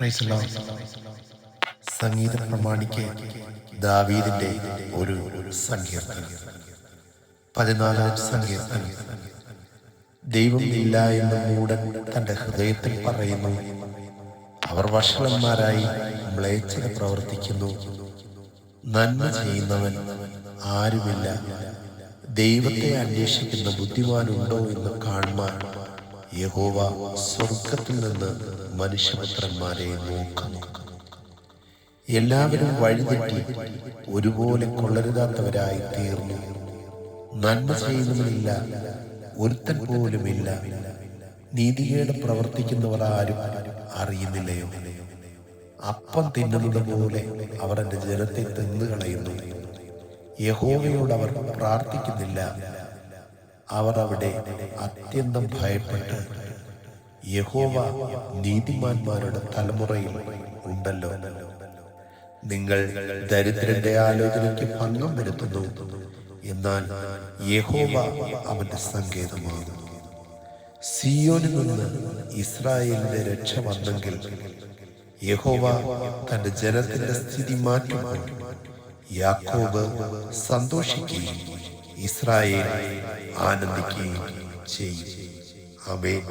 Price the lord. സംഗീത പ്രമാണിക്ക് ദാവീദിന്റെ ഒരു സങ്കീർത്തനം. 14-ാം സങ്കീർത്തനം. ദൈവം ഇല്ല എന്ന് മൂഢൻ തന്റെ ഹൃദയത്തിൽ പറയുന്നു. അവർ വഷളന്മാരായി മ്ലേച്ഛത പ്രവർത്തിക്കുന്നു. നന്മ ചെയ്യുന്നവൻ ആരുമില്ല. ദൈവത്തെ അന്വേഷിക്കുന്ന ബുദ്ധിമാനുണ്ടോ എന്ന് കാണുവാൻ യഹോവ സ്വർഗത്തിൽ നിന്ന് മനുഷ്യപുത്രന്മാരെ നോക്കുന്നു. എല്ലാവരും വഴിതെറ്റി ഒരുപോലെ കൊള്ളരുതാത്തവരായി തീർന്നു. നന്മ ചെയ്യുന്നവനില്ല, ഒരുത്തൻ പോലുമില്ല. നീതികേട് പ്രവർത്തിക്കുന്നവർ ആരും അറിയുന്നില്ലയോ? അപ്പം തിന്നുന്നത് പോലെ അവർ എൻ്റെ ജനത്തെ തിന്നുകളയുന്നു. യഹോവയോട് അവർ പ്രാർത്ഥിക്കുന്നില്ല. അവർ അവിടെ അത്യന്തം ഭയപ്പെട്ട്, യഹോവ നീതിമാന്മാരുടെ തലമുറയിൽ ഉണ്ടല്ലോ. നിങ്ങൾ ദരിദ്രന്റെ ആലോചനയ്ക്ക് ഭംഗം വരുത്തുന്നു, എന്നാൽ യഹോവ അവന്റെ സങ്കേതമാണ്. സിയോനിൽ നിന്ന് ഇസ്രായേലിന്റെ രക്ഷ വന്നെങ്കിൽ യഹോവ തന്റെ ജനത്തിന്റെ സ്ഥിതി മാറ്റുമ്പോൾ യാക്കോബ് സന്തോഷിക്കുകയും ഇസ്രായേൽ ആനന്ദിക്കുകയും ചെയ്യും. ആമേൻ.